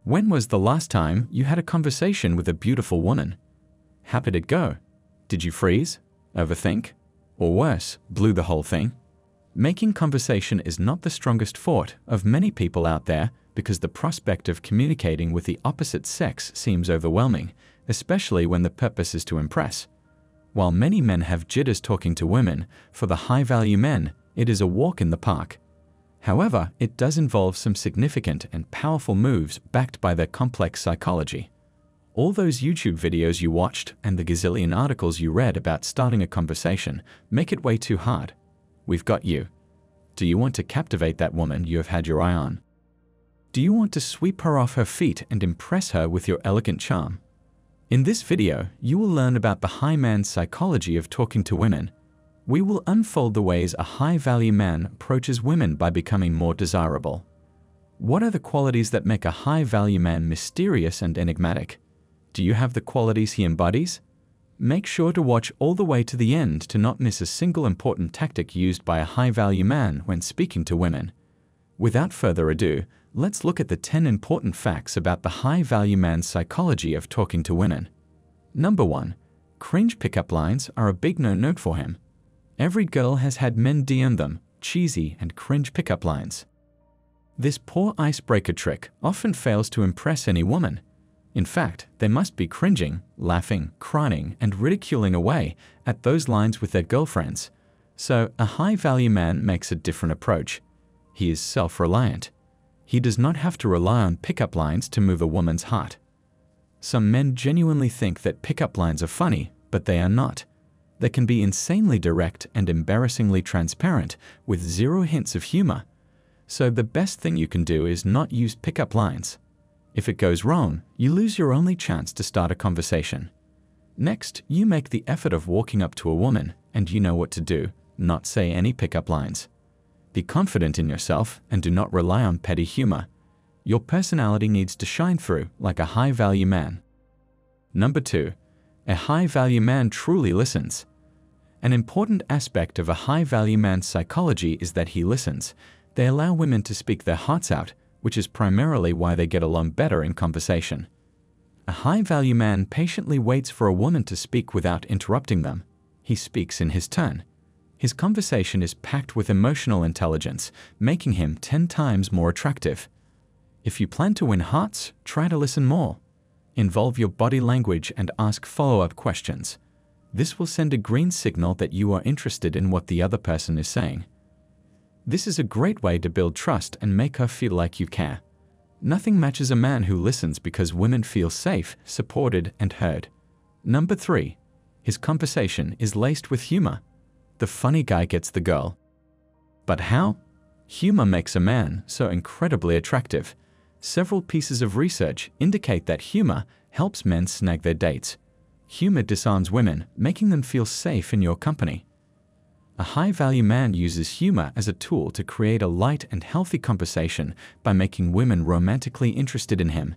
When was the last time you had a conversation with a beautiful woman? How did it go? Did you freeze? Overthink? Or worse, blew the whole thing? Making conversation is not the strongest forte of many people out there because the prospect of communicating with the opposite sex seems overwhelming, especially when the purpose is to impress. While many men have jitters talking to women, for the high-value men, it is a walk in the park. However, it does involve some significant and powerful moves backed by their complex psychology. All those YouTube videos you watched and the gazillion articles you read about starting a conversation make it way too hard. We've got you. Do you want to captivate that woman you have had your eye on? Do you want to sweep her off her feet and impress her with your elegant charm? In this video, you will learn about the high man's psychology of talking to women. We will unfold the ways a high-value man approaches women by becoming more desirable. What are the qualities that make a high-value man mysterious and enigmatic? Do you have the qualities he embodies? Make sure to watch all the way to the end to not miss a single important tactic used by a high-value man when speaking to women. Without further ado, let's look at the 10 important facts about the high-value man's psychology of talking to women. Number 1. Cringe pickup lines are a big no-no for him. Every girl has had men DM them cheesy and cringe pickup lines. This poor icebreaker trick often fails to impress any woman. In fact, they must be cringing, laughing, crying, and ridiculing away at those lines with their girlfriends. So, a high-value man makes a different approach. He is self-reliant. He does not have to rely on pickup lines to move a woman's heart. Some men genuinely think that pickup lines are funny, but they are not. They can be insanely direct and embarrassingly transparent with zero hints of humor. So the best thing you can do is not use pickup lines. If it goes wrong, you lose your only chance to start a conversation. Next, you make the effort of walking up to a woman and you know what to do, not say any pickup lines. Be confident in yourself and do not rely on petty humor. Your personality needs to shine through like a high-value man. Number 2. A high-value man truly listens. An important aspect of a high-value man's psychology is that he listens. They allow women to speak their hearts out, which is primarily why they get along better in conversation. A high-value man patiently waits for a woman to speak without interrupting them. He speaks in his turn. His conversation is packed with emotional intelligence, making him 10 times more attractive. If you plan to win hearts, try to listen more. Involve your body language and ask follow-up questions. This will send a green signal that you are interested in what the other person is saying. This is a great way to build trust and make her feel like you care. Nothing matches a man who listens because women feel safe, supported, and heard. Number 3. His conversation is laced with humor. The funny guy gets the girl. But how? Humor makes a man so incredibly attractive. Several pieces of research indicate that humor helps men snag their dates. Humor disarms women, making them feel safe in your company. A high-value man uses humor as a tool to create a light and healthy conversation by making women romantically interested in him.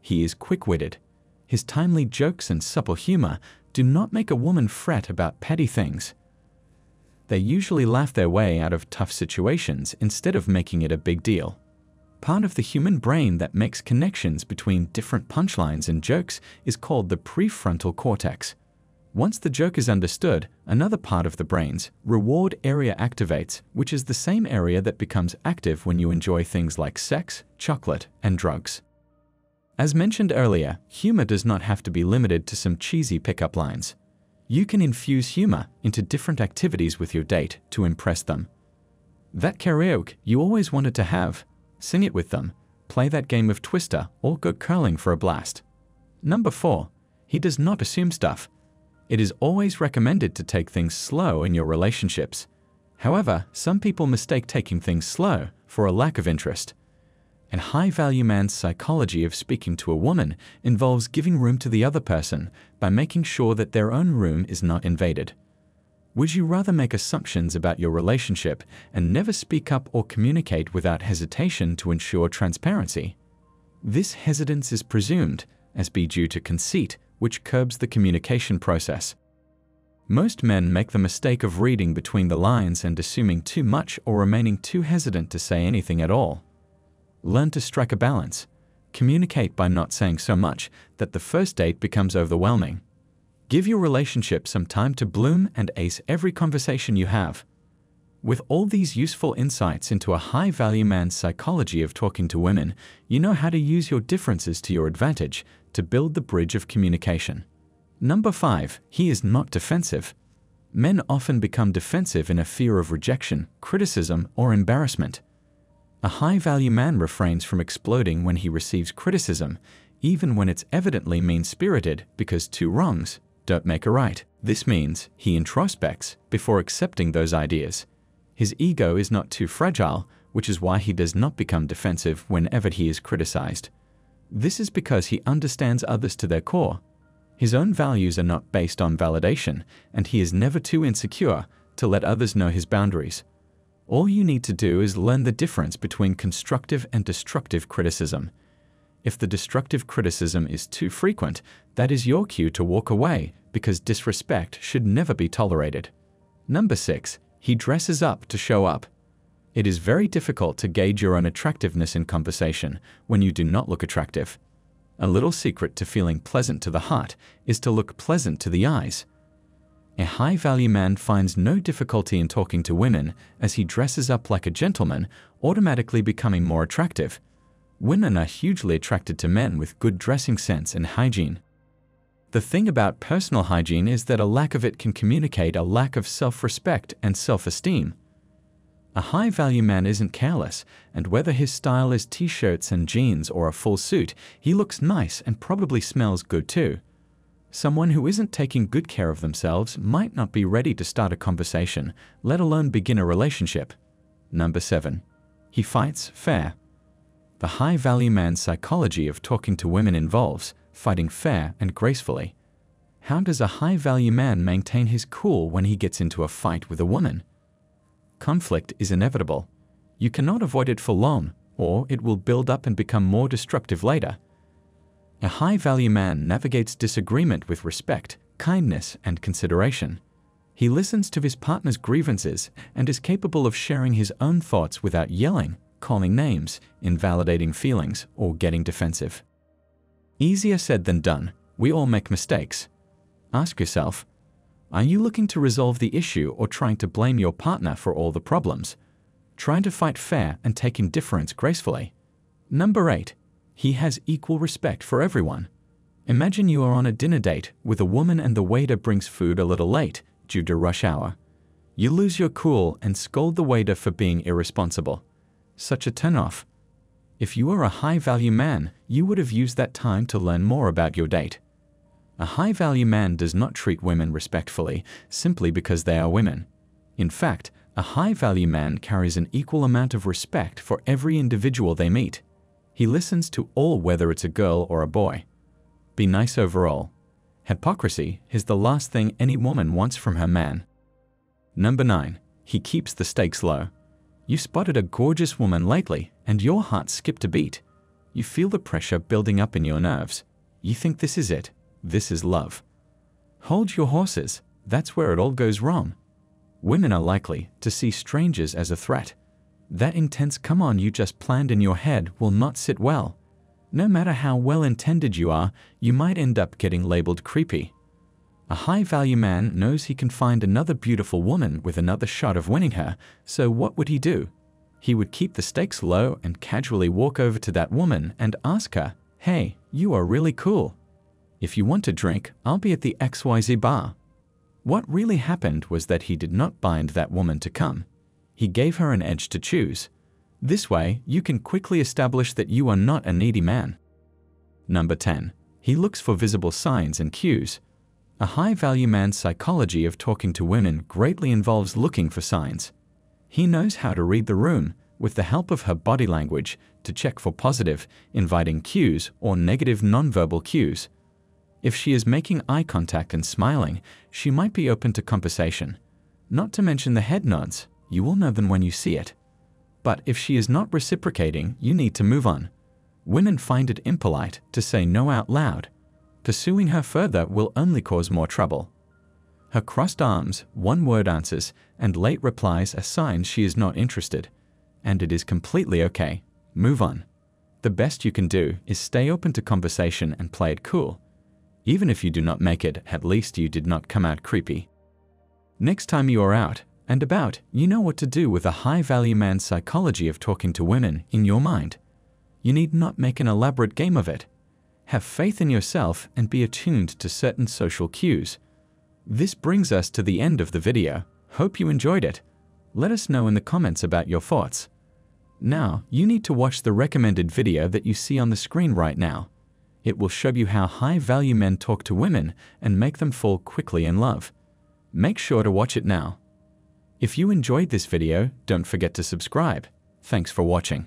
He is quick-witted. His timely jokes and supple humor do not make a woman fret about petty things. They usually laugh their way out of tough situations instead of making it a big deal. Part of the human brain that makes connections between different punchlines and jokes is called the prefrontal cortex. Once the joke is understood, another part of the brain's reward area activates, which is the same area that becomes active when you enjoy things like sex, chocolate, and drugs. As mentioned earlier, humor does not have to be limited to some cheesy pickup lines. You can infuse humor into different activities with your date to impress them. That karaoke you always wanted to have, sing it with them, play that game of Twister, or go curling for a blast. Number 4. He does not assume stuff. It is always recommended to take things slow in your relationships. However, some people mistake taking things slow for a lack of interest. A high-value man's psychology of speaking to a woman involves giving room to the other person by making sure that their own room is not invaded. Would you rather make assumptions about your relationship and never speak up or communicate without hesitation to ensure transparency? This hesitance is presumed as be due to conceit, which curbs the communication process. Most men make the mistake of reading between the lines and assuming too much or remaining too hesitant to say anything at all. Learn to strike a balance. Communicate by not saying so much that the first date becomes overwhelming. Give your relationship some time to bloom and ace every conversation you have. With all these useful insights into a high-value man's psychology of talking to women, you know how to use your differences to your advantage to build the bridge of communication. Number 5. He is not defensive. Men often become defensive in a fear of rejection, criticism, or embarrassment. A high-value man refrains from exploding when he receives criticism, even when it's evidently mean-spirited, because two wrongs don't make a right. This means he introspects before accepting those ideas. His ego is not too fragile, which is why he does not become defensive whenever he is criticized. This is because he understands others to their core. His own values are not based on validation, and he is never too insecure to let others know his boundaries. All you need to do is learn the difference between constructive and destructive criticism. If the destructive criticism is too frequent, that is your cue to walk away, because disrespect should never be tolerated. Number 6. He dresses up to show up. It is very difficult to gauge your own attractiveness in conversation when you do not look attractive. A little secret to feeling pleasant to the heart is to look pleasant to the eyes. A high-value man finds no difficulty in talking to women as he dresses up like a gentleman, automatically becoming more attractive. Women are hugely attracted to men with good dressing sense and hygiene. The thing about personal hygiene is that a lack of it can communicate a lack of self-respect and self-esteem. A high-value man isn't careless, and whether his style is t-shirts and jeans or a full suit, he looks nice and probably smells good too. Someone who isn't taking good care of themselves might not be ready to start a conversation, let alone begin a relationship. Number 7. He fights fair. The high-value man's psychology of talking to women involves fighting fair and gracefully. How does a high-value man maintain his cool when he gets into a fight with a woman? Conflict is inevitable. You cannot avoid it for long, or it will build up and become more destructive later. A high-value man navigates disagreement with respect, kindness, and consideration. He listens to his partner's grievances and is capable of sharing his own thoughts without yelling, calling names, invalidating feelings, or getting defensive. Easier said than done. We all make mistakes. Ask yourself, are you looking to resolve the issue or trying to blame your partner for all the problems? Trying to fight fair and take indifference gracefully. Number 8. He has equal respect for everyone. Imagine you are on a dinner date with a woman and the waiter brings food a little late due to rush hour. You lose your cool and scold the waiter for being irresponsible. Such a turn-off. If you were a high-value man, you would have used that time to learn more about your date. A high-value man does not treat women respectfully simply because they are women. In fact, a high-value man carries an equal amount of respect for every individual they meet. He listens to all, whether it's a girl or a boy. Be nice overall. Hypocrisy is the last thing any woman wants from her man. Number 9. He keeps the stakes low. You spotted a gorgeous woman lately and your heart skipped a beat. You feel the pressure building up in your nerves. You think this is it. This is love. Hold your horses. That's where it all goes wrong. Women are likely to see strangers as a threat. That intense come on you just planned in your head will not sit well. No matter how well-intended you are, you might end up getting labeled creepy. A high-value man knows he can find another beautiful woman with another shot of winning her, so what would he do? He would keep the stakes low and casually walk over to that woman and ask her, "Hey, you are really cool. If you want a drink, I'll be at the XYZ bar." What really happened was that he did not bind that woman to come. He gave her an edge to choose. This way, you can quickly establish that you are not a needy man. Number 10. He looks for visible signs and cues. A high-value man's psychology of talking to women greatly involves looking for signs. He knows how to read the room, with the help of her body language, to check for positive, inviting cues or negative nonverbal cues. If she is making eye contact and smiling, she might be open to conversation. Not to mention the head nods. You will know them when you see it. But if she is not reciprocating, you need to move on. Women find it impolite to say no out loud. Pursuing her further will only cause more trouble. Her crossed arms, one-word answers, and late replies are signs she is not interested. And it is completely okay. Move on. The best you can do is stay open to conversation and play it cool. Even if you do not make it, at least you did not come out creepy. Next time you are out and about, you know what to do with a high-value man's psychology of talking to women in your mind. You need not make an elaborate game of it. Have faith in yourself and be attuned to certain social cues. This brings us to the end of the video. Hope you enjoyed it. Let us know in the comments about your thoughts. Now, you need to watch the recommended video that you see on the screen right now. It will show you how high-value men talk to women and make them fall quickly in love. Make sure to watch it now. If you enjoyed this video, don't forget to subscribe. Thanks for watching.